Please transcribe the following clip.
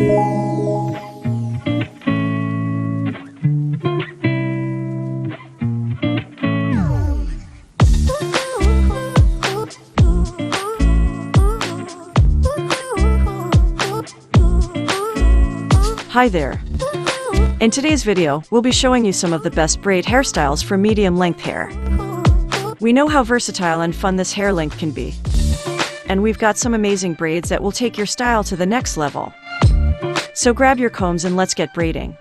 Hi there! In today's video, we'll be showing you some of the best braid hairstyles for medium length hair. We know how versatile and fun this hair length can be. And we've got some amazing braids that will take your style to the next level. So grab your combs and let's get braiding.